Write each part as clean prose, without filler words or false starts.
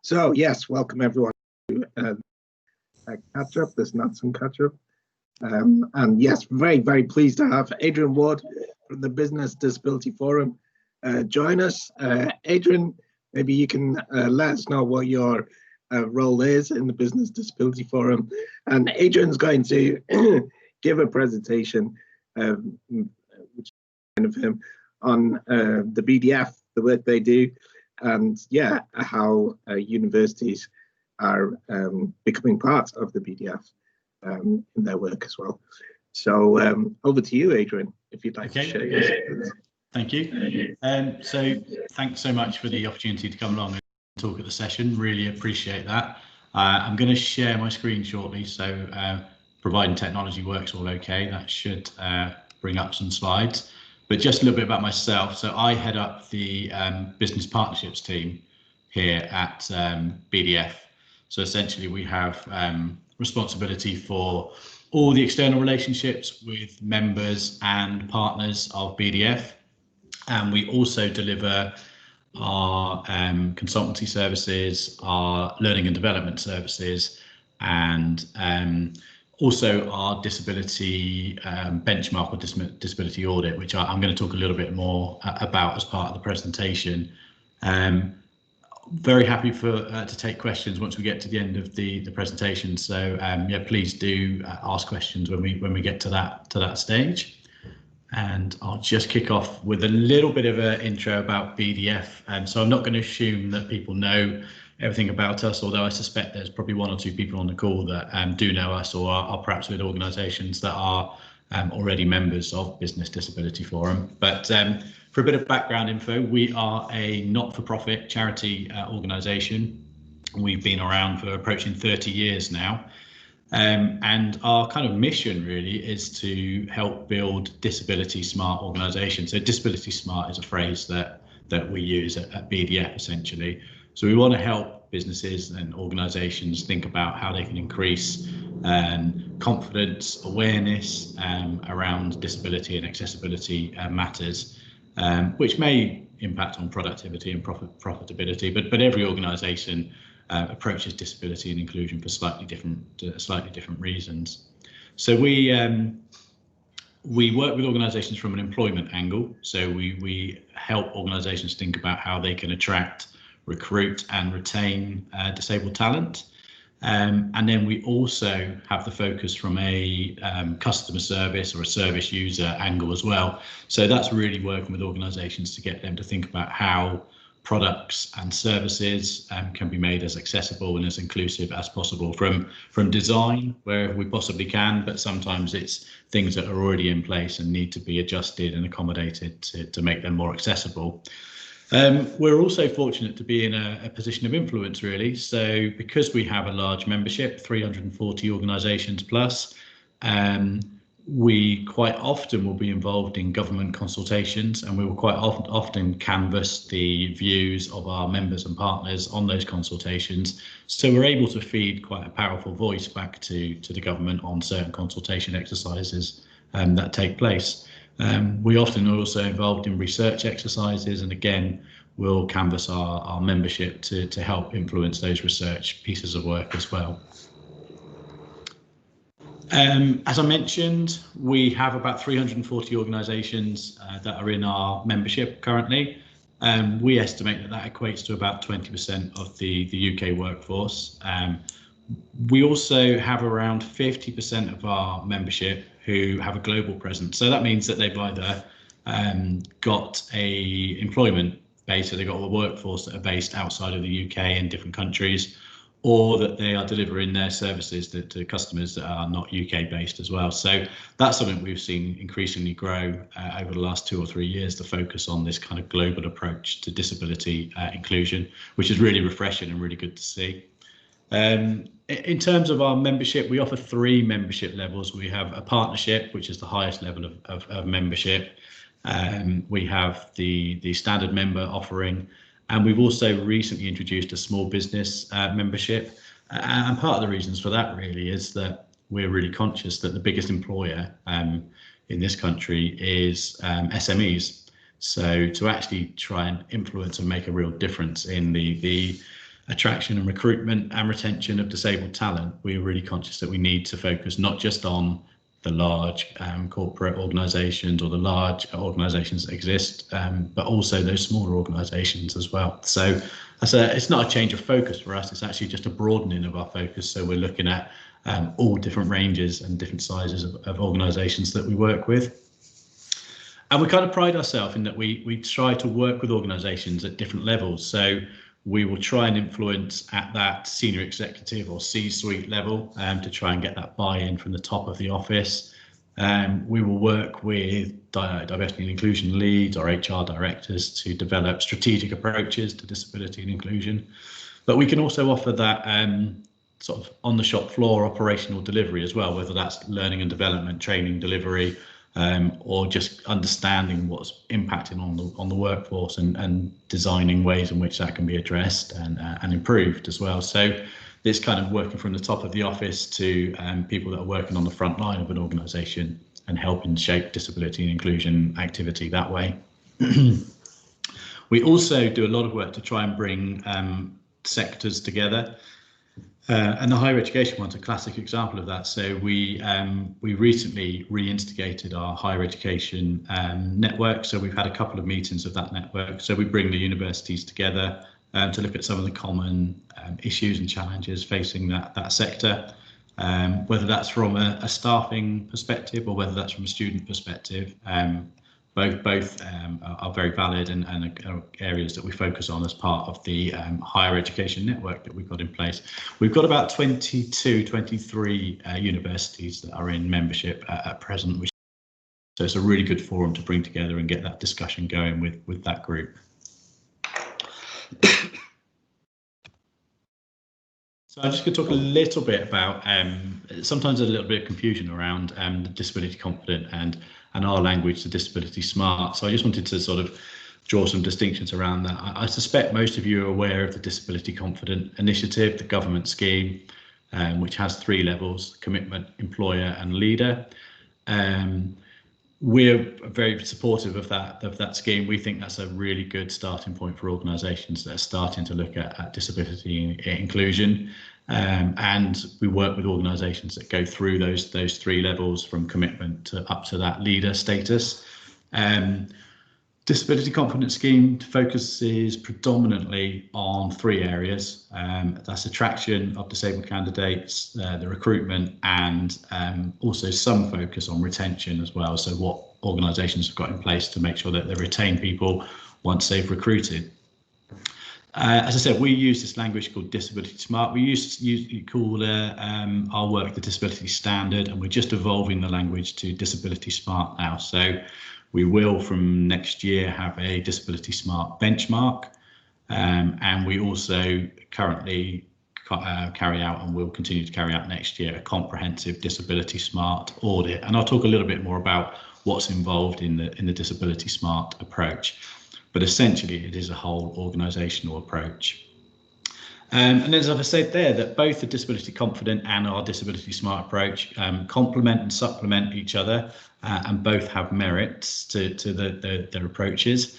So yes, welcome everyone to catch up, this NADSN catch up. And yes, very pleased to have Adrian Ward from the Business Disability Forum join us. Adrian, maybe you can let us know what your role is in the Business Disability Forum. And Adrian's going to give a presentation, which is kind of him, on the BDF, the work they do, and yeah, how universities are becoming part of the BDF in their work as well. So over to you, Adrian, if you'd like to share your experience. Thank you. So thanks so much for the opportunity to come along and talk at the session. Really appreciate that. I'm going to share my screen shortly, so providing technology works all okay, that should bring up some slides. But just a little bit about myself. So I head up the business partnerships team here at BDF. So essentially we have responsibility for all the external relationships with members and partners of BDF. And we also deliver our consultancy services, our learning and development services, and also our disability benchmark or disability audit, which I'm going to talk a little bit more about as part of the presentation. Very happy to take questions once we get to the end of the presentation. So yeah, please do ask questions when we get to that stage. And I'll just kick off with a little bit of an intro about BDF. So I'm not going to assume that people know everything about us, although I suspect there's probably one or two people on the call that do know us or are perhaps with organisations that are already members of Business Disability Forum. But for a bit of background info, we are a not-for-profit charity organisation. We've been around for approaching 30 years now. And our kind of mission really is to help build disability smart organisations. So disability smart is a phrase that we use at BDF essentially. So we want to help businesses and organisations think about how they can increase confidence, awareness around disability and accessibility matters, which may impact on productivity and profitability, but every organisation approaches disability and inclusion for slightly different reasons. So we work with organisations from an employment angle. So we help organisations think about how they can attract, recruit and retain disabled talent. And then we also have the focus from a customer service or a service user angle as well. So that's really working with organisations to get them to think about how products and services can be made as accessible and as inclusive as possible from design wherever we possibly can, but sometimes it's things that are already in place and need to be adjusted and accommodated to make them more accessible. We're also fortunate to be in a position of influence really. So because we have a large membership, 340 organisations plus, we quite often will be involved in government consultations, and we will quite often canvass the views of our members and partners on those consultations. So we're able to feed quite a powerful voice back to the government on certain consultation exercises that take place. We often are also involved in research exercises, and again, we'll canvass our membership to help influence those research pieces of work as well. As I mentioned, we have about 340 organisations that are in our membership currently. We estimate that equates to about 20% of the UK workforce. We also have around 50% of our membership who have a global presence. So that means that they've either got a employment base, so they've got a workforce that are based outside of the UK in different countries, or that they are delivering their services to customers that are not UK based as well. So that's something we've seen increasingly grow over the last 2 or 3 years, to focus on this kind of global approach to disability inclusion, which is really refreshing and really good to see. In terms of our membership, we offer 3 membership levels. We have a partnership, which is the highest level of membership. We have the standard member offering, and we've also recently introduced a small business membership. And part of the reasons for that really is that we're really conscious that the biggest employer in this country is SMEs. So to actually try and influence and make a real difference in the attraction and recruitment and retention of disabled talent, we're really conscious that we need to focus not just on the large corporate organisations or the large organisations that exist, but also those smaller organisations as well. So it's not a change of focus for us, it's actually just a broadening of our focus. So we're looking at all different ranges and different sizes of organisations that we work with. And we kind of pride ourselves in that we try to work with organisations at different levels. So we will try and influence at that senior executive or C-suite level to try and get that buy-in from the top of the office. We will work with diversity and inclusion leads or HR directors to develop strategic approaches to disability and inclusion. But we can also offer that sort of on the shop floor operational delivery as well, whether that's learning and development, training, delivery, or just understanding what's impacting on the workforce and designing ways in which that can be addressed and improved as well. So it's kind of working from the top of the office to people that are working on the front line of an organisation and helping shape disability and inclusion activity that way. We also do a lot of work to try and bring sectors together. And the higher education one's a classic example of that. So we recently reinstigated our higher education network. So we've had a couple of meetings of that network. So we bring the universities together to look at some of the common issues and challenges facing that sector, whether that's from a staffing perspective or whether that's from a student perspective. Both are very valid and are areas that we focus on as part of the higher education network that we've got in place. We've got about 23 universities that are in membership at present, so it's a really good forum to bring together and get that discussion going with that group. So I'm just going to talk a little bit about sometimes a little bit of confusion around the disability confident and our language, the disability smart. So I just wanted to sort of draw some distinctions around that. I suspect most of you are aware of the Disability Confident Initiative, the government scheme, which has 3 levels: commitment, employer and leader. We're very supportive of that scheme. We think that's a really good starting point for organisations that are starting to look at disability inclusion. And we work with organisations that go through those 3 levels from commitment up to that leader status. Disability Confident Scheme focuses predominantly on 3 areas. That's attraction of disabled candidates, the recruitment, and also some focus on retention as well. So what organisations have got in place to make sure that they retain people once they've recruited. As I said, we use this language called Disability Smart. We call our work the Disability Standard, and we're just evolving the language to Disability Smart now. So we will, from next year, have a Disability Smart benchmark, and we also currently carry out, and will continue to carry out next year, a comprehensive Disability Smart audit. And I'll talk a little bit more about what's involved in the Disability Smart approach. But essentially, it is a whole organisational approach. And as I've said there, that both the Disability Confident and our Disability Smart approach complement and supplement each other, and both have merits to their approaches.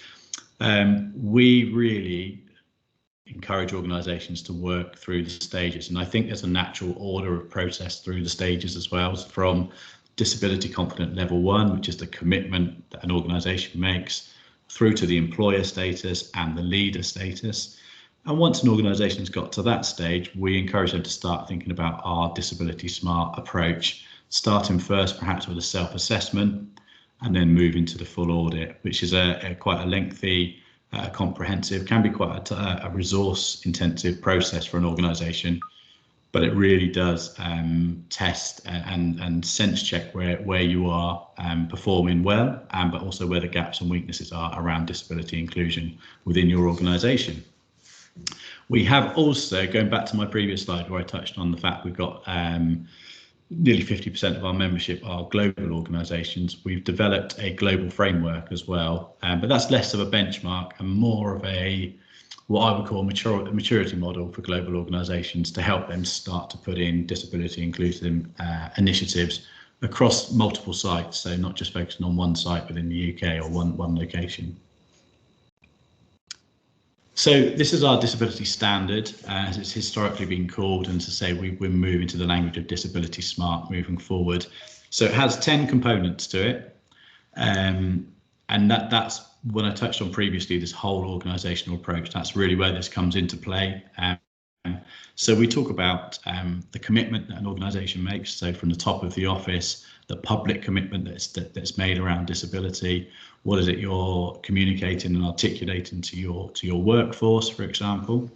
We really encourage organisations to work through the stages, and I think there's a natural order of process through the stages as well, from Disability Confident Level 1, which is the commitment that an organisation makes, through to the employer status and the leader status. And once an organisation's got to that stage, we encourage them to start thinking about our Disability Smart approach, starting first perhaps with a self-assessment and then moving to the full audit, which is quite a lengthy, comprehensive, can be quite a resource-intensive process for an organisation. But it really does test and sense check where you are performing well, but also where the gaps and weaknesses are around disability inclusion within your organisation. We have also, going back to my previous slide where I touched on the fact we've got nearly 50% of our membership are global organisations. We've developed a global framework as well, but that's less of a benchmark and more of what I would call a maturity model for global organisations to help them start to put in disability inclusive initiatives across multiple sites, so not just focusing on one site within the UK or one location. So this is our disability standard, as it's historically been called, and to say we're moving to the language of disability smart moving forward. So it has 10 components to it, and that's what I touched on previously, this whole organisational approach. That's really where this comes into play. So we talk about the commitment that an organisation makes. So from the top of the office, the public commitment that's made around disability. What is it you're communicating and articulating to your workforce, for example?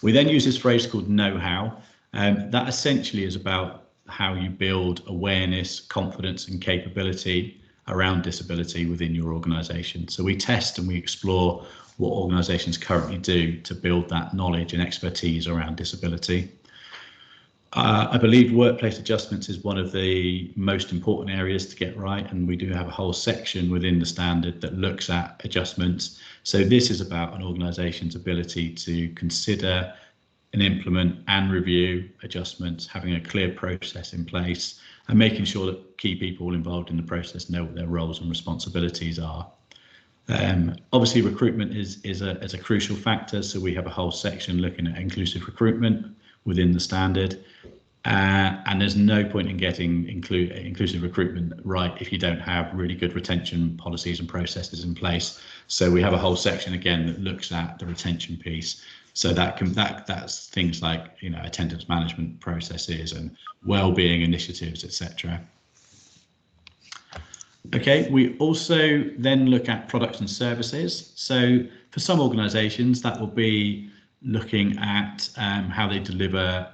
We then use this phrase called know-how. That essentially is about how you build awareness, confidence and capability around disability within your organisation. So we test and we explore what organisations currently do to build that knowledge and expertise around disability. I believe workplace adjustments is one of the most important areas to get right, and we do have a whole section within the standard that looks at adjustments. So this is about an organisation's ability to consider and implement and review adjustments, having a clear process in place and making sure that key people involved in the process know what their roles and responsibilities are. Obviously, recruitment is a crucial factor, so we have a whole section looking at inclusive recruitment within the standard, and there's no point in getting inclusive recruitment right if you don't have really good retention policies and processes in place. So we have a whole section again that looks at the retention piece. So that's things like, you know, attendance management processes and well-being initiatives, etc. Okay, we also then look at products and services. So for some organisations, that will be looking at how they deliver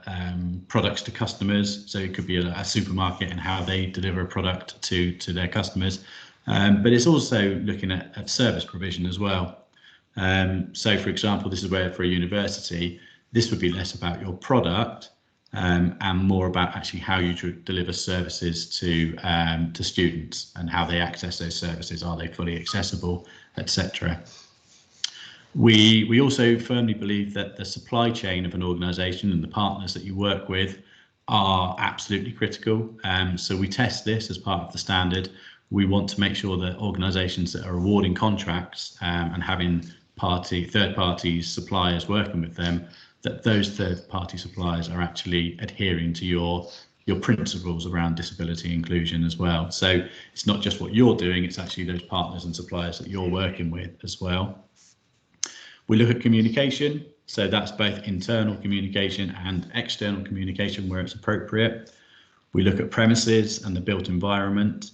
products to customers. So it could be a supermarket and how they deliver a product to their customers. But it's also looking at service provision as well. So for example, this is where for a university, this would be less about your product and more about actually how you deliver services to students and how they access those services. Are they fully accessible, etc. We also firmly believe that the supply chain of an organisation and the partners that you work with are absolutely critical. So we test this as part of the standard. We want to make sure that organisations that are awarding contracts and having third-party suppliers working with them, that those third-party suppliers are actually adhering to your principles around disability inclusion as well. So it's not just what you're doing, it's actually those partners and suppliers that you're working with as well. We look at communication, so that's both internal communication and external communication where it's appropriate. We look at premises and the built environment.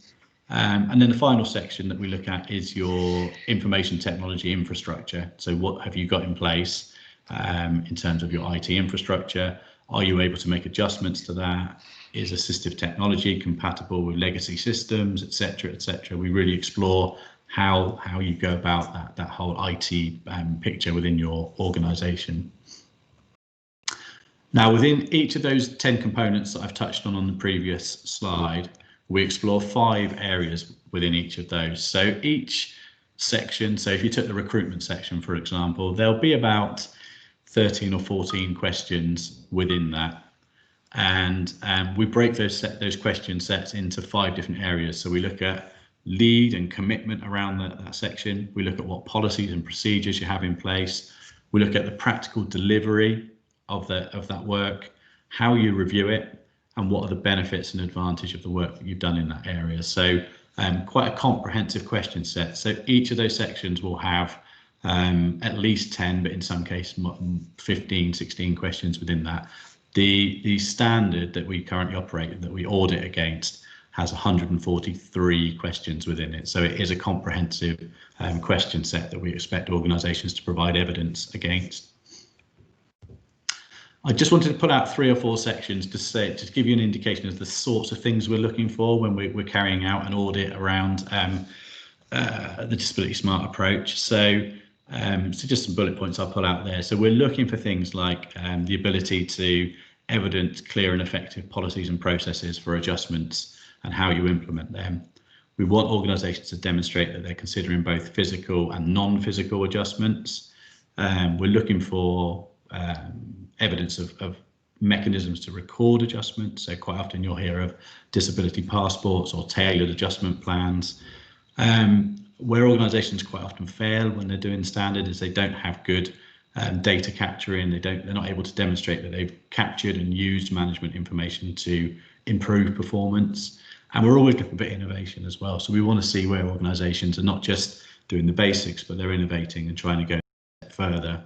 And then the final section that we look at is your information technology infrastructure. So what have you got in place in terms of your IT infrastructure? Are you able to make adjustments to that? Is assistive technology compatible with legacy systems, etc., etc.? We really explore how you go about that whole IT picture within your organisation. Now, within each of those 10 components that I've touched on the previous slide, we explore 5 areas within each of those. So each section, so if you took the recruitment section, for example, there'll be about 13 or 14 questions within that. And we break those question sets into 5 different areas. So we look at lead and commitment around that section. We look at what policies and procedures you have in place. We look at the practical delivery of that work, how you review it, and what are the benefits and advantage of the work that you've done in that area. So quite a comprehensive question set. So each of those sections will have at least 10, but in some cases 15, 16 questions within that. The standard that we currently operate, that we audit against, has 143 questions within it. So it is a comprehensive question set that we expect organisations to provide evidence against. I just wanted to put out 3 or 4 sections to give you an indication of the sorts of things we're looking for when we're carrying out an audit around the Disability Smart approach. So just some bullet points I'll pull out there. So we're looking for things like the ability to evidence clear and effective policies and processes for adjustments and how you implement them. We want organisations to demonstrate that they're considering both physical and non-physical adjustments. We're looking for evidence of mechanisms to record adjustments. So quite often you'll hear of disability passports or tailored adjustment plans. Where organisations quite often fail when they're doing standard is they don't have good data capturing. They're not able to demonstrate that they've captured and used management information to improve performance. And we're always looking for innovation as well. So we want to see where organisations are not just doing the basics, but they're innovating and trying to go further.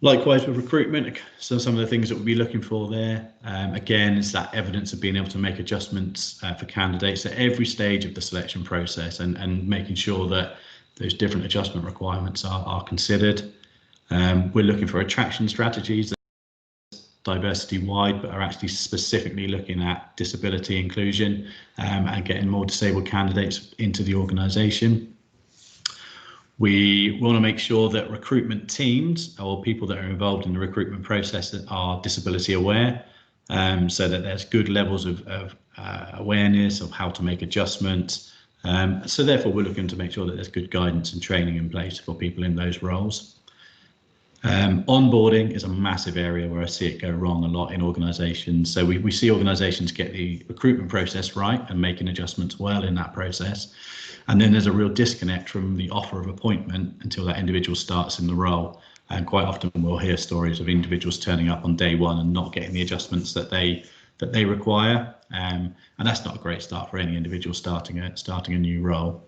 Likewise with recruitment, so some of the things that we'll be looking for there, again, is that evidence of being able to make adjustments for candidates at every stage of the selection process, and making sure that those different adjustment requirements are considered. We're looking for attraction strategies that are diversity wide, but are actually specifically looking at disability inclusion and getting more disabled candidates into the organisation. We want to make sure that recruitment teams or people that are involved in the recruitment process are disability aware, so that there's good levels of awareness of how to make adjustments. So therefore, we're looking to make sure that there's good guidance and training in place for people in those roles. Onboarding is a massive area where I see it go wrong a lot in organisations. So we see organisations get the recruitment process right and making adjustments well in that process. And then there's a real disconnect from the offer of appointment until that individual starts in the role. And quite often we'll hear stories of individuals turning up on day one and not getting the adjustments that they require. And that's not a great start for any individual starting a new role.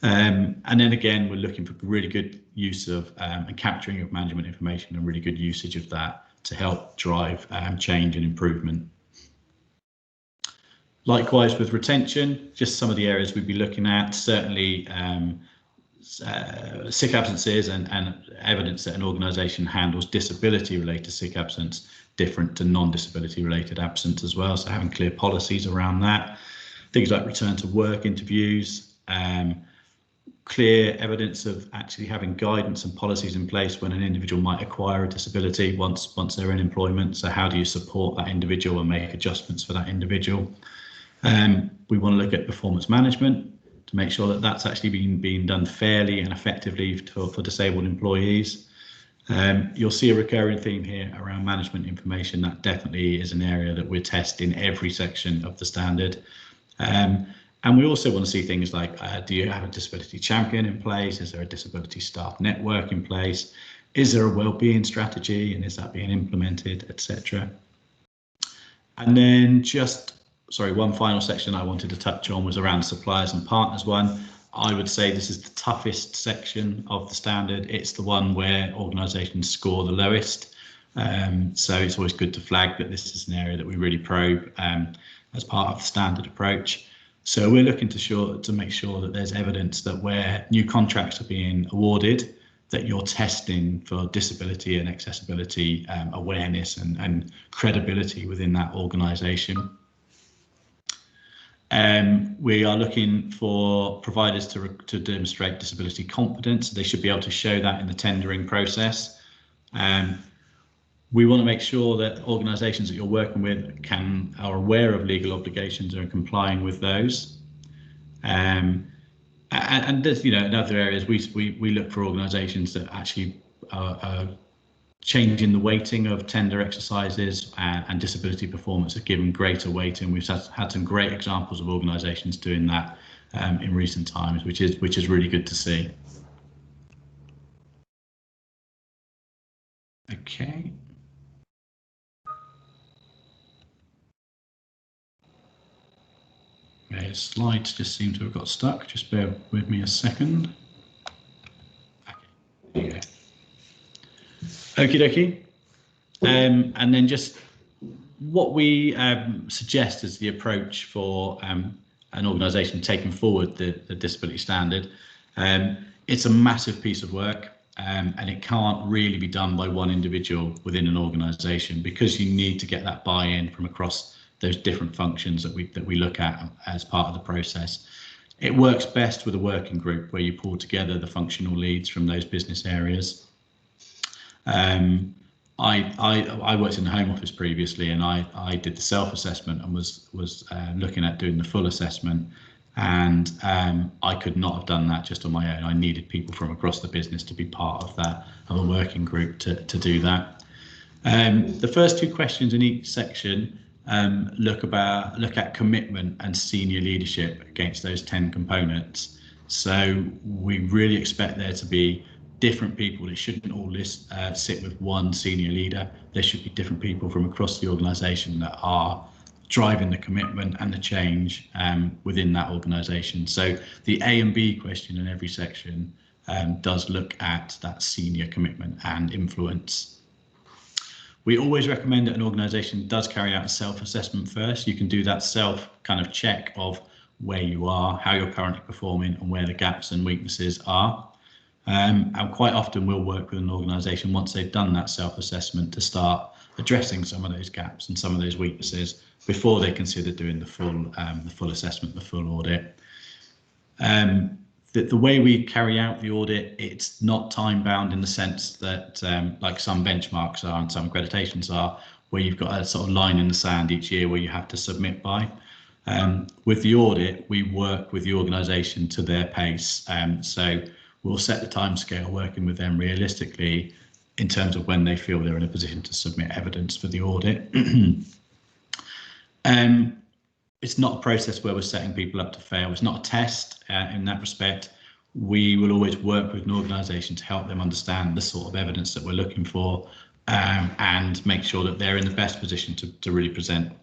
And then again, we're looking for really good use of and capturing of management information and really good usage of that to help drive change and improvement. Likewise with retention, just some of the areas we'd be looking at, certainly sick absences and evidence that an organisation handles disability related sick absence different to non-disability related absence as well. So having clear policies around that, things like return to work interviews, clear evidence of actually having guidance and policies in place when an individual might acquire a disability once they're in employment. So how do you support that individual and make adjustments for that individual? We want to look at performance management to make sure that that's actually being done fairly and effectively for disabled employees. You'll see a recurring theme here around management information. That definitely is an area that we're testing every section of the standard. And we also want to see things like, do you have a disability champion in place? Is there a disability staff network in place? Is there a wellbeing strategy, and is that being implemented, etc.? And then one final section I wanted to touch on was around suppliers and partners one. I would say this is the toughest section of the standard. It's the one where organisations score the lowest. So it's always good to flag that this is an area that we really probe as part of the standard approach. So we're looking to make sure that there's evidence that where new contracts are being awarded, that you're testing for disability and accessibility awareness and credibility within that organisation. We are looking for providers to demonstrate disability competence. They should be able to show that in the tendering process. We want to make sure that organisations that you're working with are aware of legal obligations and are complying with those. And there's, in other areas, we look for organisations that actually are changing the weighting of tender exercises and disability performance are given greater weighting. We've had some great examples of organisations doing that in recent times, which is really good to see. Okay. Okay, slides just seem to have got stuck. Just bear with me a second. Okay, there you go. Okie dokie. And then just what we suggest as the approach for an organisation taking forward the disability standard. It's a massive piece of work and it can't really be done by one individual within an organisation, because you need to get that buy-in from across those different functions that we look at as part of the process. It works best with a working group where you pull together the functional leads from those business areas. I worked in the Home Office previously, and I did the self-assessment and was looking at doing the full assessment, and I could not have done that just on my own. I needed people from across the business to be part of that, of a working group to do that. The first two questions in each section look at commitment and senior leadership against those 10 components. So we really expect there to be different people. It shouldn't all sit with one senior leader. There should be different people from across the organisation that are driving the commitment and the change within that organisation. So the A and B question in every section does look at that senior commitment and influence. We always recommend that an organisation does carry out a self-assessment first. You can do that self kind of check of where you are, how you're currently performing, and where the gaps and weaknesses are. And quite often we'll work with an organisation once they've done that self-assessment to start addressing some of those gaps and some of those weaknesses before they consider doing the full assessment, the full audit. The way we carry out the audit, it's not time bound in the sense that like some benchmarks are and some accreditations are, where you've got a sort of line in the sand each year where you have to submit by. With the audit, we work with the organisation to their pace. So we'll set the timescale working with them realistically in terms of when they feel they're in a position to submit evidence for the audit. It's not a process where we're setting people up to fail. It's not a test in that respect. We will always work with an organisation to help them understand the sort of evidence that we're looking for and make sure that they're in the best position to really present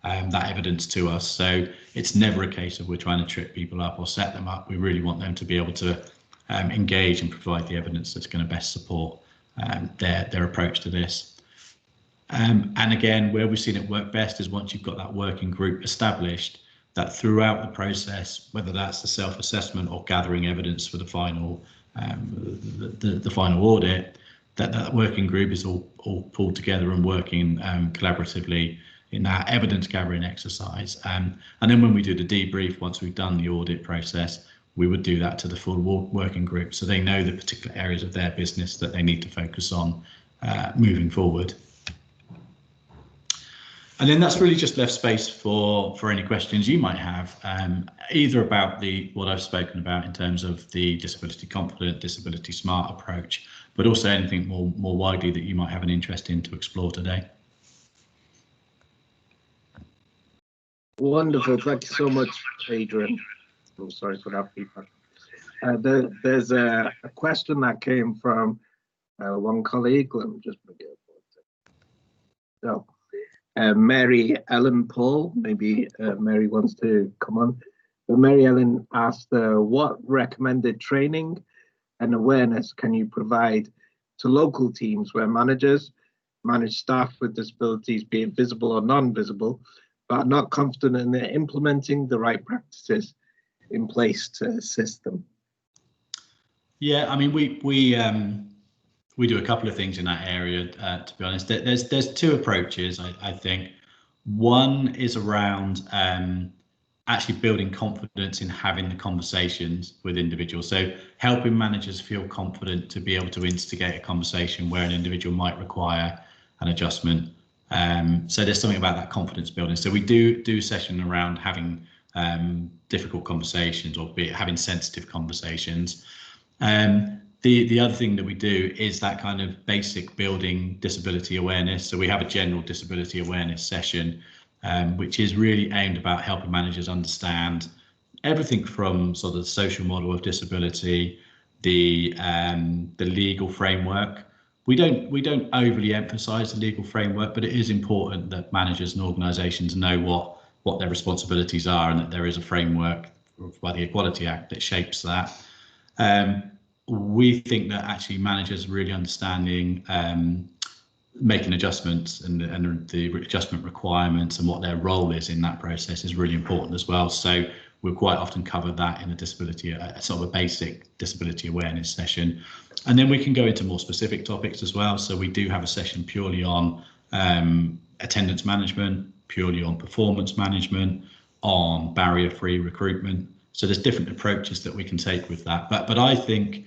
that evidence to us. So it's never a case of we're trying to trip people up or set them up. We really want them to be able to engage and provide the evidence that's going to best support their approach to this. And again, where we've seen it work best is once you've got that working group established, that throughout the process, whether that's the self-assessment or gathering evidence for the final the final audit, that working group is all pulled together and working collaboratively in that evidence gathering exercise. And then when we do the debrief, once we've done the audit process, we would do that to the full working group, so they know the particular areas of their business that they need to focus on moving forward. And then that's really just left space for any questions you might have, either about what I've spoken about in terms of the disability confident, disability smart approach, but also anything more widely that you might have an interest in to explore today. Wonderful, thank you so much, Adrian. Oh, sorry for that feedback. There's a question that came from one colleague. Let me just bring it up. So, Mary Ellen Paul, maybe Mary wants to come on. But Mary Ellen asked, what recommended training and awareness can you provide to local teams where managers manage staff with disabilities, be it visible or non-visible, but are not confident in implementing the right practices in place to assist them? Yeah, I mean, we do a couple of things in that area, to be honest. There's two approaches, I think. One is around actually building confidence in having the conversations with individuals. So helping managers feel confident to be able to instigate a conversation where an individual might require an adjustment. So there's something about that confidence building. So we do a session around having difficult conversations, or be it having sensitive conversations. The other thing that we do is that kind of basic building disability awareness. So we have a general disability awareness session, which is really aimed about helping managers understand everything from sort of the social model of disability, the legal framework. We don't overly emphasise the legal framework, but it is important that managers and organisations know what their responsibilities are, and that there is a framework by the Equality Act that shapes that. We think that actually managers really understanding making adjustments and the adjustment requirements and what their role is in that process is really important as well. So we'll quite often cover that in a disability, sort of a basic disability awareness session. And then we can go into more specific topics as well. So we do have a session purely on attendance management, purely on performance management, on barrier-free recruitment. So there's different approaches that we can take with that. But I think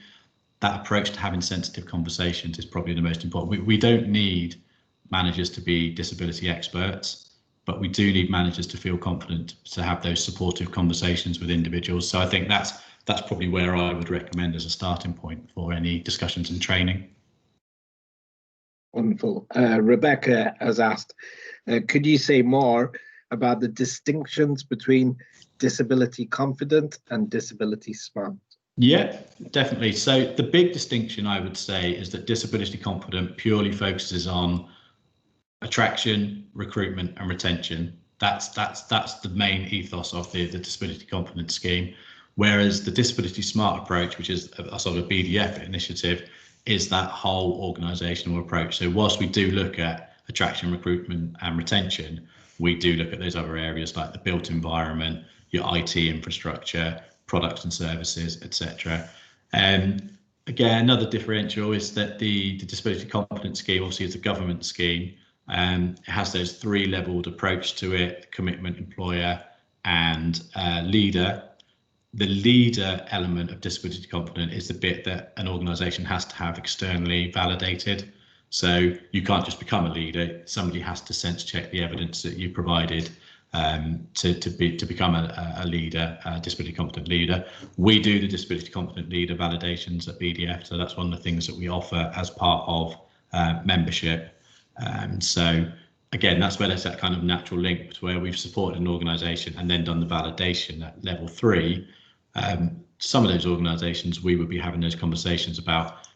that approach to having sensitive conversations is probably the most important. We don't need managers to be disability experts, but we do need managers to feel confident to have those supportive conversations with individuals. So I think that's probably where I would recommend as a starting point for any discussions and training. Wonderful. Rebecca has asked, could you say more about the distinctions between disability confident and disability smart? Yeah, definitely. So the big distinction I would say is that disability confident purely focuses on attraction, recruitment and retention. That's the main ethos of the disability confidence scheme. Whereas the disability smart approach, which is a sort of a BDF initiative, is that whole organisational approach. So whilst we do look at attraction, recruitment and retention, we do look at those other areas like the built environment, your IT infrastructure, products and services, etc. Again, another differential is that the disability confidence scheme obviously is a government scheme. It has those three-leveled approach to it: commitment, employer and leader. The leader element of disability confident is the bit that an organisation has to have externally validated. So you can't just become a leader. Somebody has to sense check the evidence that you provided to become a leader, a disability confident leader. We do the disability confident leader validations at BDF, so that's one of the things that we offer as part of membership. So again, that's where there's that kind of natural link to where we've supported an organisation and then done the validation at level 3. Some of those organisations, we would be having those conversations about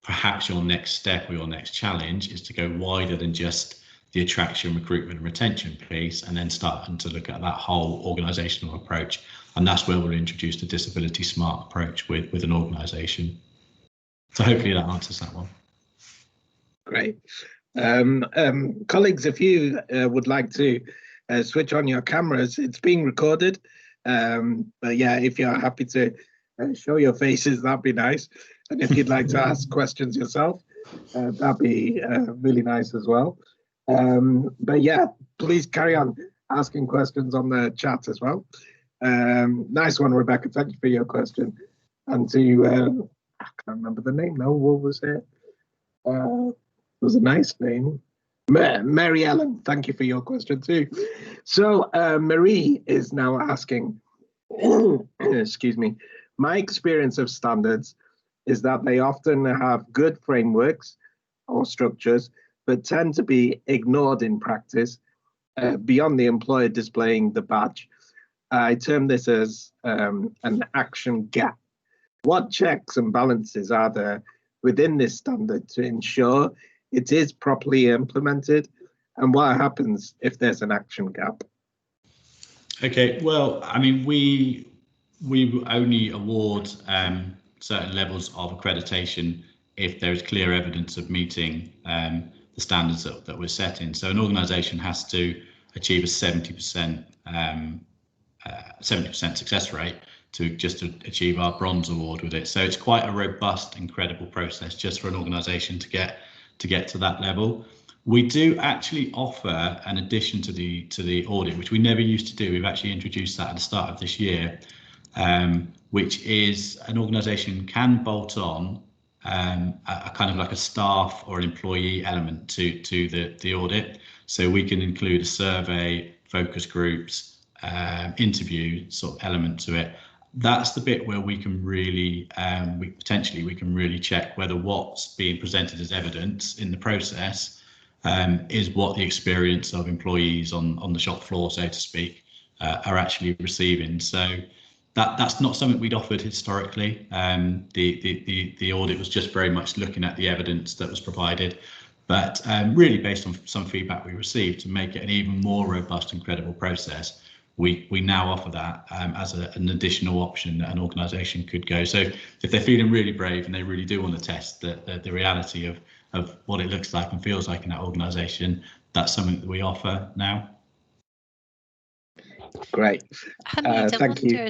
perhaps your next step or your next challenge is to go wider than just the attraction, recruitment and retention piece, and then starting to look at that whole organisational approach. And that's where we'll introduce the disability smart approach with an organisation. So hopefully that answers that one. Great. Colleagues, if you would like to switch on your cameras, it's being recorded. But yeah, if you're happy to show your faces, that'd be nice. And if you'd like to ask questions yourself, that'd be really nice as well. But yeah, please carry on asking questions on the chat as well. Nice one, Rebecca. Thank you for your question. And to, I can't remember the name now. What was it? It was a nice name. Mary Ellen, thank you for your question too. So Marie is now asking, excuse me, my experience of standards is that they often have good frameworks or structures, but tend to be ignored in practice beyond the employer displaying the badge. I term this as an action gap. What checks and balances are there within this standard to ensure it is properly implemented, and what happens if there's an action gap? Okay, well, I mean, we only award certain levels of accreditation if there is clear evidence of meeting the standards that we're setting. So an organisation has to achieve a 70% success rate to achieve our bronze award with it. So it's quite a robust and credible process just for an organisation to get to that level. We do actually offer an addition to the audit, which we never used to do. We've actually introduced that at the start of this year, which is an organisation can bolt on a kind of like a staff or an employee element to the audit. So we can include a survey, focus groups, interview sort of element to it. That's the bit where we can really, we can really check whether what's being presented as evidence in the process is what the experience of employees on the shop floor, so to speak, are actually receiving. So that's not something we'd offered historically. The audit was just very much looking at the evidence that was provided, but really based on some feedback we received to make it an even more robust and credible process. We now offer that as an additional option that an organisation could go. So if they're feeling really brave and they really do want to test the reality of what it looks like and feels like in that organisation, that's something that we offer now. Great. Thank you.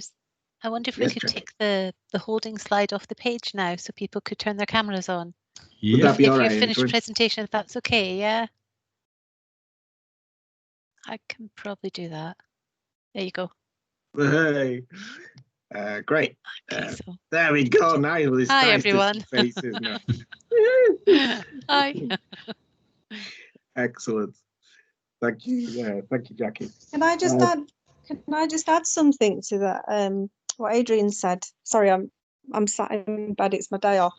I wonder if we could take the holding slide off the page now so people could turn their cameras on. Yeah. Would that be all right? If you've finished presentation, if that's okay, yeah? I can probably do that. There you go. Hey, great. Okay, so. There we go. Now it's Hi, nice everyone. faces now. Hi. Excellent. Thank you. Thank you, Jackie. Can I just add something to that? What Adrian said. Sorry, I'm sat in bed. It's my day off.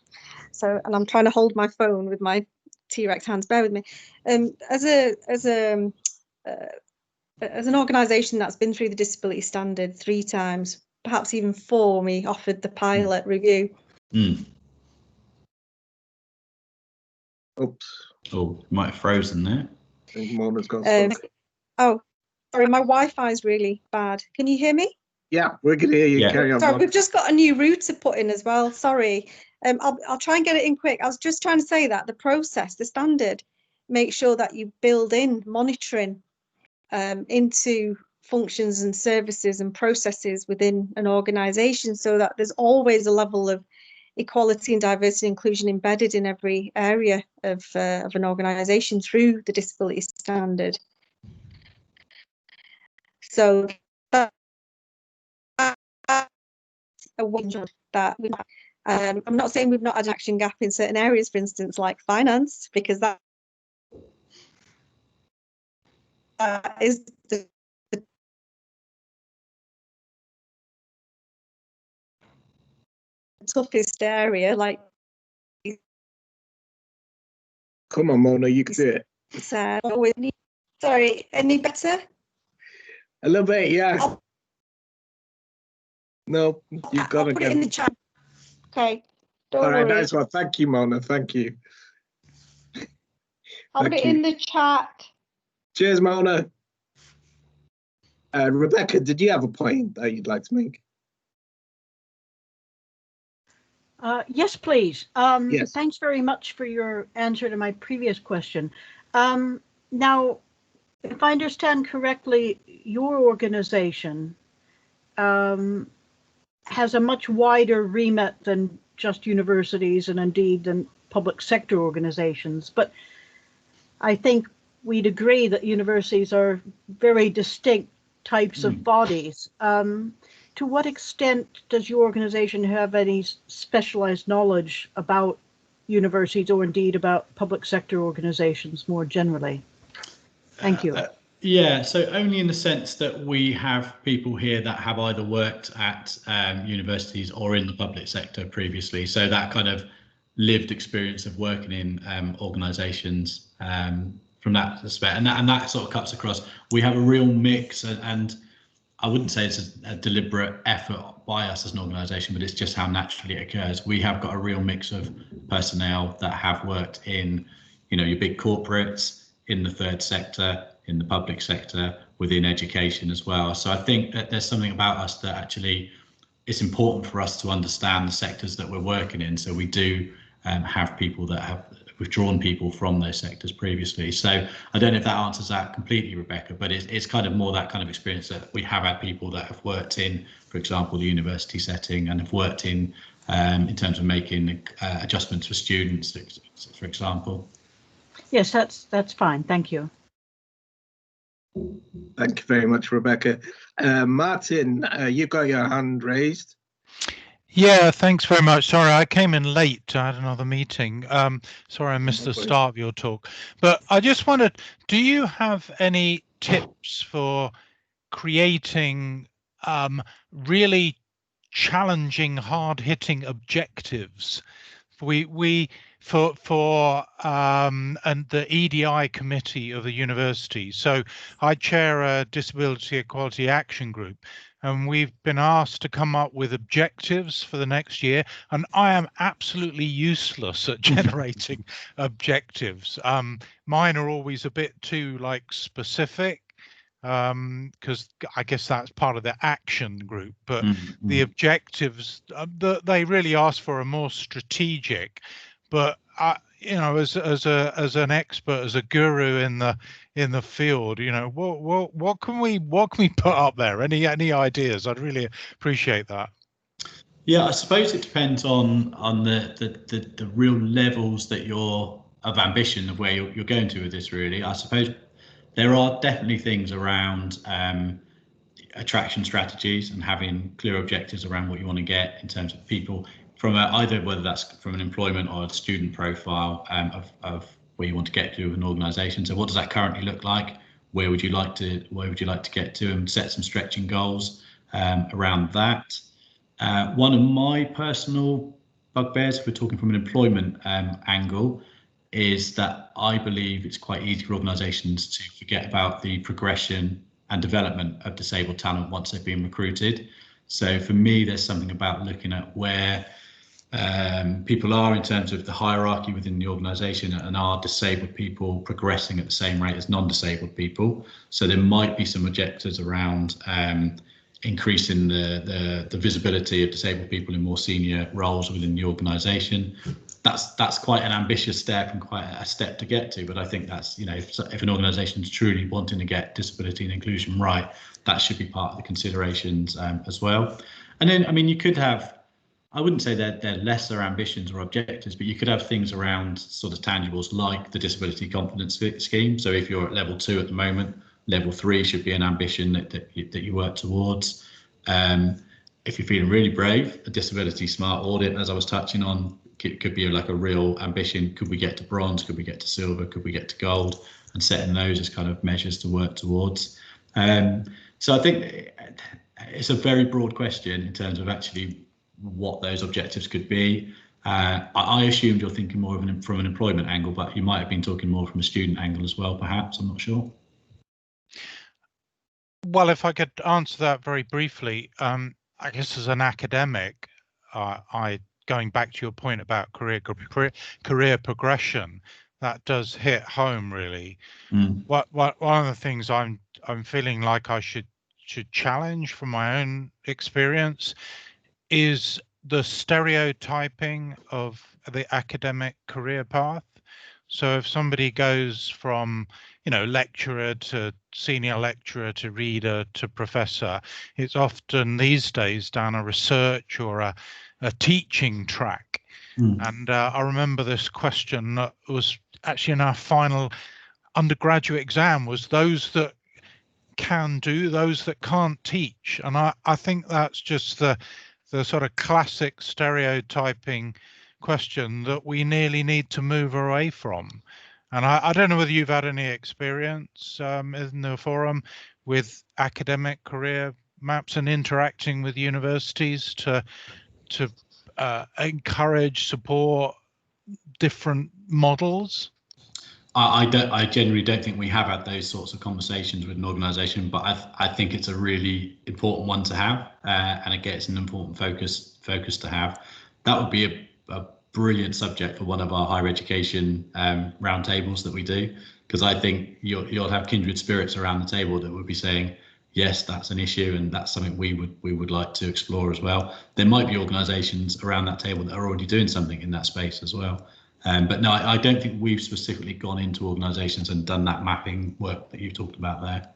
So, and I'm trying to hold my phone with my T-Rex hands. Bear with me. As an organisation that's been through the disability standard 3 times, perhaps even 4, we offered the pilot review. Oops. Oh, might have frozen there. I think Mona's got oh, sorry, my Wi-Fi is really bad. Can you hear me? Yeah, we can hear you. Yeah. Carry on. Sorry, Mona. we've just got a new router put in as well. Sorry. I'll try and get it in quick. I was just trying to say that the process, the standard, make sure that you build in monitoring into functions and services and processes within an organisation, so that there's always a level of equality and diversity and inclusion embedded in every area of an organisation through the disability standard. So that's a way that I'm not saying we've not had an action gap in certain areas, for instance, like finance, because that is the toughest area. Like, Come on, Mona, you can do it. Sorry, any better? A little bit, yeah. No, you've got I'll put it in the chat. Okay. All right, worry. nice one. Thank you, Mona. Thank you. I'll put it in the chat. Cheers, Mona. Rebecca, did you have a point that you'd like to make? Yes, please. Yes. Thanks very much for your answer to my previous question. Now, if I understand correctly, your organization has a much wider remit than just universities and indeed than public sector organizations. But I think we'd agree that universities are very distinct types of bodies. To what extent does your organization have any specialized knowledge about universities or indeed about public sector organizations more generally? Thank you. Yeah, so only in the sense that we have people here that have either worked at universities or in the public sector previously. So that kind of lived experience of working in organizations from that aspect, and that sort of cuts across. We have a real mix, and I wouldn't say it's a deliberate effort by us as an organisation, but it's just how naturally it occurs. We have got a real mix of personnel that have worked in, your big corporates, in the third sector, in the public sector, within education as well. So I think that there's something about us that actually it's important for us to understand the sectors that we're working in. So we do have people that have withdrawn people from those sectors previously. So I don't know if that answers that completely, Rebecca, but it's kind of more that kind of experience that we have had people that have worked in, for example, the university setting, and have worked in terms of making adjustments for students, for example. Yes, that's fine. Thank you. Thank you very much, Rebecca. Martin, you've got your hand raised. Yeah, thanks very much. Sorry, I came in late. I had another meeting. Sorry, I missed the start of your talk. But I just wondered, do you have any tips for creating really challenging, hard-hitting objectives? For and the EDI committee of the university. So I chair a Disability Equality Action Group, and we've been asked to come up with objectives for the next year, and I am absolutely useless at generating objectives. Mine are always a bit too specific, because I guess that's part of the action group, but the objectives, they really ask for a more strategic. But as an expert, as a guru in the field, what can we put up there? Any ideas? I'd really appreciate that. Yeah, I suppose it depends on the real levels that you're of ambition of where you're going to with this. Really, I suppose there are definitely things around attraction strategies and having clear objectives around what you want to get in terms of people from either whether that's from an employment or a student profile of where you want to get to with an organisation. So what does that currently look like? Where would you like to get to, and set some stretching goals around that. One of my personal bugbears, if we're talking from an employment angle, is that I believe it's quite easy for organisations to forget about the progression and development of disabled talent once they've been recruited. So for me, there's something about looking at where people are in terms of the hierarchy within the organisation, and are disabled people progressing at the same rate as non-disabled people. So there might be some objectives around increasing the visibility of disabled people in more senior roles within the organisation. That's quite an ambitious step and quite a step to get to, but I think that's, you know, if an organisation is truly wanting to get disability and inclusion right, that should be part of the considerations as well. And then, I mean, you could have, I wouldn't say they're lesser ambitions or objectives, but you could have things around sort of tangibles like the disability confidence scheme. So if you're at level 2 at the moment, level 3 should be an ambition that you work towards. If you're feeling really brave, a disability smart audit, as I was touching on, could be like a real ambition. Could we get to bronze? Could we get to silver? Could we get to gold? And setting those as kind of measures to work towards. So I think it's a very broad question in terms of actually what those objectives could be. I assumed you're thinking more of from an employment angle, but you might have been talking more from a student angle as well, perhaps. I'm not sure. Well, if I could answer that very briefly, I guess as an academic, going back to your point about career progression, that does hit home really. One of the things I'm feeling like I should challenge from my own experience is the stereotyping of the academic career path. So if somebody goes from, you know, lecturer to senior lecturer to reader to professor, it's often these days down a research or a teaching track. And I remember this question that was actually in our final undergraduate exam, was those that can do, those that can't teach. And I think that's just the sort of classic stereotyping question that we nearly need to move away from. And I don't know whether you've had any experience in the forum with academic career maps and interacting with universities to encourage, support different models. I generally don't think we have had those sorts of conversations with an organisation, but I think it's a really important one to have, and again, it's an important focus to have. That would be a brilliant subject for one of our higher education roundtables that we do, because I think you'll have kindred spirits around the table that would be saying, yes, that's an issue, and that's something we would like to explore as well. There might be organisations around that table that are already doing something in that space as well. But no, I don't think we've specifically gone into organisations and done that mapping work that you've talked about there.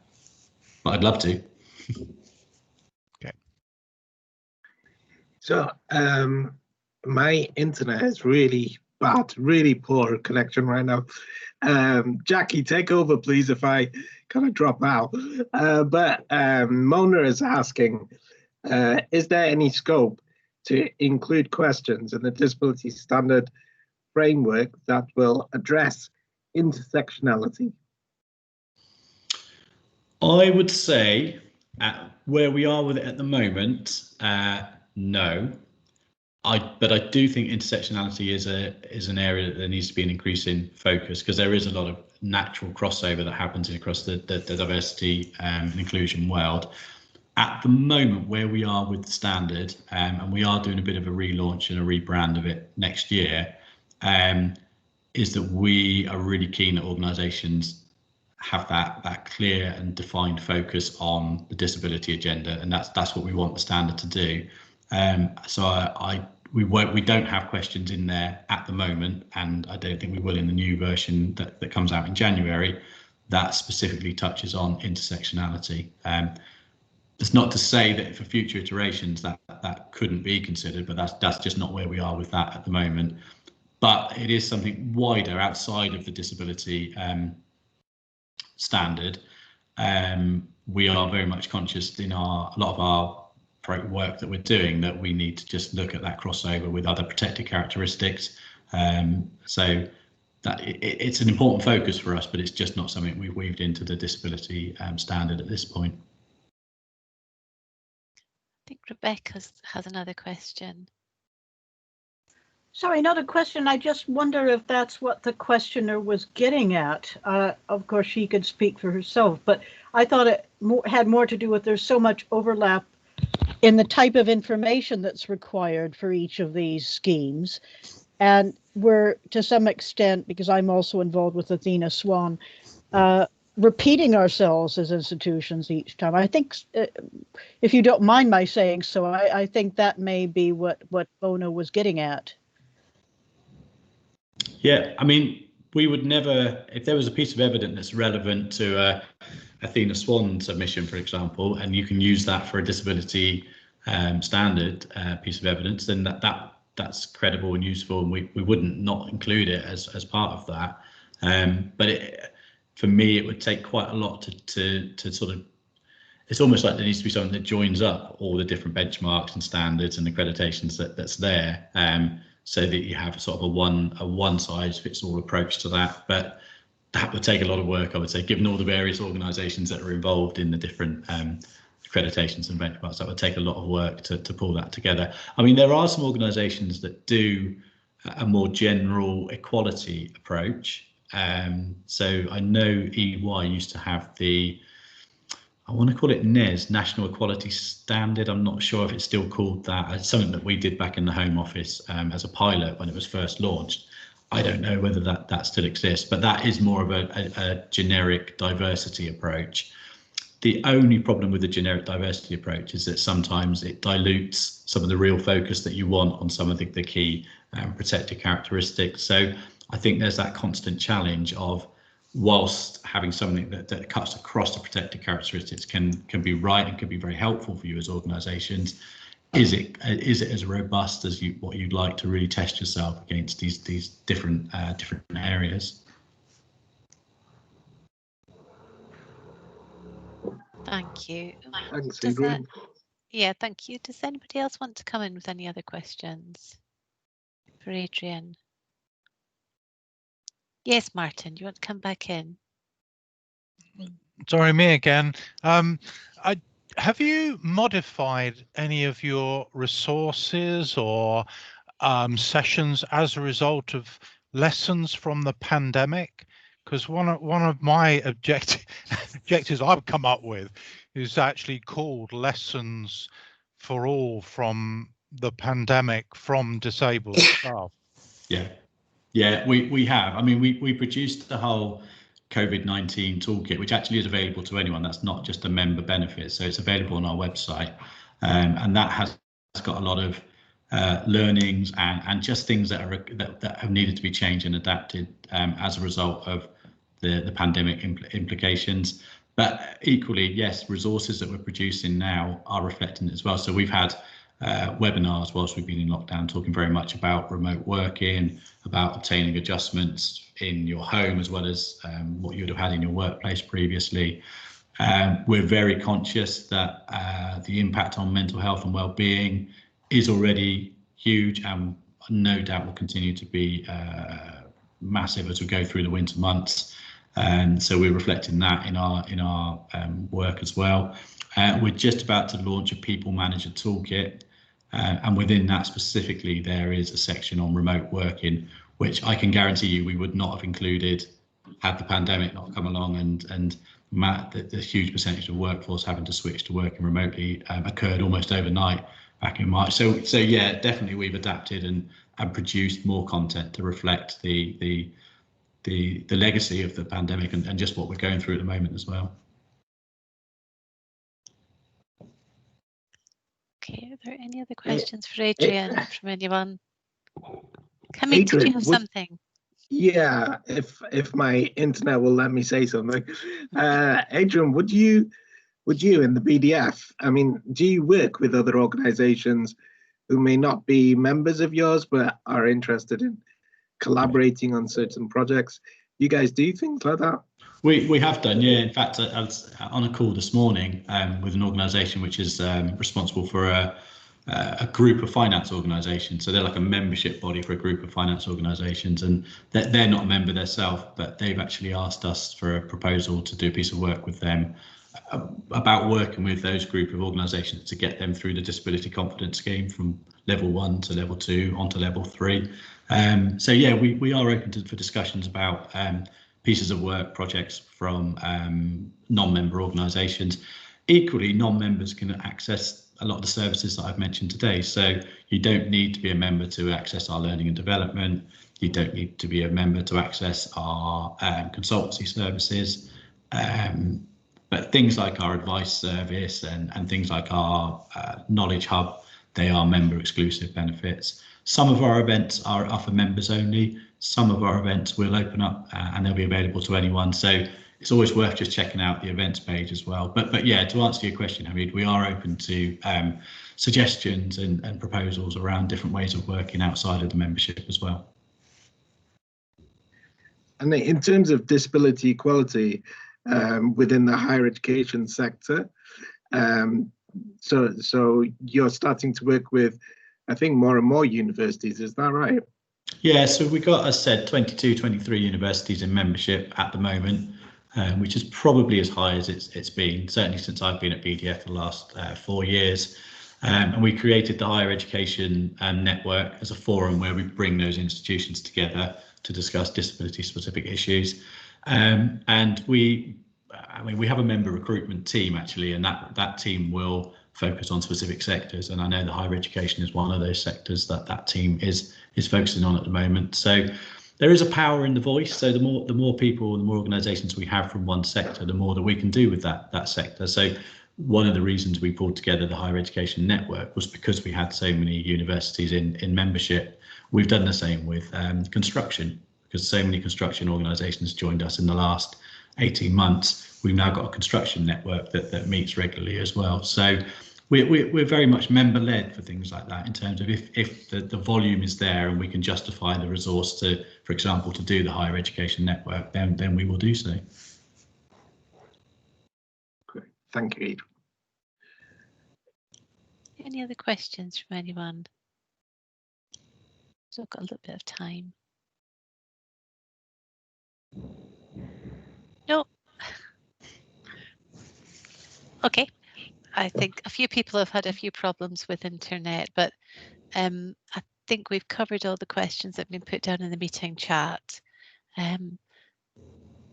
But I'd love to. Okay. So my internet is really bad, really poor connection right now. Jackie, take over, please, if I kind of drop out. But Mona is asking, is there any scope to include questions in the disability standard framework that will address intersectionality? I would say at where we are with it at the moment, no. But I do think intersectionality is an area that there needs to be an increasing focus, because there is a lot of natural crossover that happens across the diversity and inclusion world. At the moment, where we are with the standard, and we are doing a bit of a relaunch and a rebrand of it next year, is that we are really keen that organisations have that clear and defined focus on the disability agenda, and that's what we want the standard to do. So we don't have questions in there at the moment, and I don't think we will in the new version that comes out in January that specifically touches on intersectionality. It's not to say that for future iterations that couldn't be considered, but that's just not where we are with that at the moment. But it is something wider outside of the disability standard. We are very much conscious in a lot of our work that we're doing that we need to just look at that crossover with other protected characteristics. So that it's an important focus for us, but it's just not something we've weaved into the disability standard at this point. I think Rebecca has another question. Sorry, another question. I just wonder if that's what the questioner was getting at. Of course, she could speak for herself, but I thought it had more to do with there's so much overlap in the type of information that's required for each of these schemes. And we're, to some extent, because I'm also involved with Athena Swan, repeating ourselves as institutions each time. I think, if you don't mind my saying so, I think that may be what Bono was getting at. Yeah, I mean, we would never, if there was a piece of evidence that's relevant to Athena Swan submission, for example, and you can use that for a disability standard piece of evidence, then that's credible and useful, and we wouldn't not include it as part of that. But for me, it would take quite a lot to sort of, it's almost like there needs to be something that joins up all the different benchmarks and standards and accreditations that's there, so that you have sort of a one size fits all approach to that. But that would take a lot of work, I would say, given all the various organisations that are involved in the different accreditations and benchmarks. That would take a lot of work to pull that together. I mean, there are some organisations that do a more general equality approach. So I know EY used to have the, I want to call it NES, National Equality Standard. I'm not sure if it's still called that. It's something that we did back in the Home Office as a pilot when it was first launched. I don't know whether that still exists, but that is more of a generic diversity approach. The only problem with the generic diversity approach is that sometimes it dilutes some of the real focus that you want on some of the key protected characteristics. So I think there's that constant challenge of, whilst having something that cuts across the protected characteristics can be right and can be very helpful for you as organisations, is it as robust as what you'd like to really test yourself against these different areas? Thank you. Thanks, Adrian. Yeah, thank you. Does anybody else want to come in with any other questions for Adrian? Yes, Martin, you want to come back in? Sorry, me again. Have you modified any of your resources or sessions as a result of lessons from the pandemic? Because one of my objectives I've come up with is actually called Lessons for All from the Pandemic from Disabled Staff. Yeah, we have. I mean, we produced the whole COVID-19 toolkit, which actually is available to anyone. That's not just a member benefit, so it's available on our website, and that has got a lot of learnings and just things that have needed to be changed and adapted as a result of the pandemic implications. But equally, yes, resources that we're producing now are reflecting it as well. So we've had webinars whilst we've been in lockdown, talking very much about remote working, about obtaining adjustments in your home as well as what you would have had in your workplace previously. We're very conscious that the impact on mental health and well-being is already huge and no doubt will continue to be massive as we go through the winter months. And so we're reflecting that in our work as well. We're just about to launch a people manager toolkit, and within that specifically there is a section on remote working, which I can guarantee you we would not have included had the pandemic not come along and the huge percentage of workforce having to switch to working remotely occurred almost overnight back in March. So yeah, definitely we've adapted and produced more content to reflect the legacy of the pandemic and just what we're going through at the moment as well. Okay, are there any other questions for Adrian from anyone? Camille, did you have something? Yeah, if my internet will let me say something. Adrian, would you in the BDF, I mean, do you work with other organisations who may not be members of yours but are interested in collaborating on certain projects? You guys do things like that? We have done, yeah. In fact, I was on a call this morning with an organisation which is responsible for a group of finance organisations. So they're like a membership body for a group of finance organisations, and they're not a member themselves, but they've actually asked us for a proposal to do a piece of work with them about working with those group of organisations to get them through the disability confidence scheme from level 1 to level 2 onto level 3. So yeah, we are open for discussions about pieces of work, projects from non-member organisations. Equally, non-members can access a lot of the services that I've mentioned today. So you don't need to be a member to access our learning and development. You don't need to be a member to access our consultancy services. But things like our advice service and things like our knowledge hub, they are member exclusive benefits. Some of our events are for members only. Some of our events will open up and they'll be available to anyone. So it's always worth just checking out the events page as well. But yeah, to answer your question, Hamid, we are open to suggestions and proposals around different ways of working outside of the membership as well. And in terms of disability equality within the higher education sector, so you're starting to work with, I think, more and more universities, is that right? Yeah, so we got, as said, 22, 23 universities in membership at the moment, which is probably as high as it's been, certainly since I've been at BDF for the last 4 years. And we created the Higher Education Network as a forum where we bring those institutions together to discuss disability-specific issues. And we have a member recruitment team, actually, and that team will focus on specific sectors. And I know the higher education is one of those sectors that team is focusing on at the moment. So there is a power in the voice. So the more people, the more organisations we have from one sector, the more that we can do with that sector. So one of the reasons we pulled together the Higher Education Network was because we had so many universities in membership. We've done the same with construction, because so many construction organisations joined us in the last 18 months. We've now got a construction network that meets regularly as well. So we're very much member-led for things like that, in terms of if the volume is there and we can justify the resource to, for example, to do the Higher Education Network, then we will do so. Great, thank you, Adrian. Any other questions from anyone? So I've got a little bit of time. No. Okay. I think a few people have had a few problems with internet, but I think we've covered all the questions that have been put down in the meeting chat.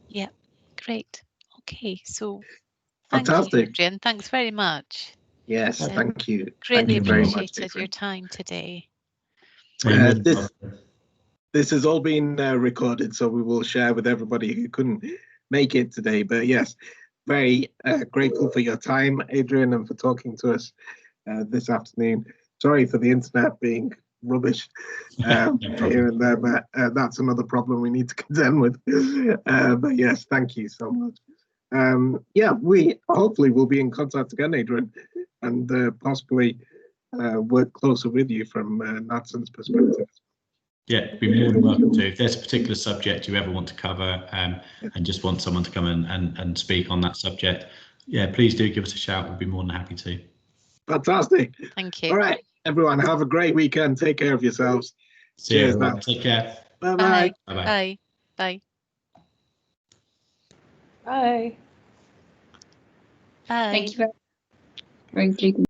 Yeah, great. Okay, so thank Fantastic. you, Adrian. Thanks very much. Yes, thank you. Greatly Thank you very much, appreciated your time today. This has all been recorded, so we will share with everybody who couldn't make it today. But yes, very grateful for your time, Adrian, and for talking to us this afternoon. Sorry for the internet being rubbish here and there, but that's another problem we need to contend with. But yes, thank you so much. Yeah, we hopefully will be in contact again, Adrian, and possibly work closer with you from NADSN's perspective. Yeah, be more than welcome to. If there's a particular subject you ever want to cover and just want someone to come and speak on that subject, yeah, please do give us a shout. We'll be more than happy to. Fantastic. Thank you. All right, everyone, have a great weekend. Take care of yourselves. Cheers, man. Take care. Bye-bye. Bye. Bye-bye. Bye. Bye. Bye. Thank you very much.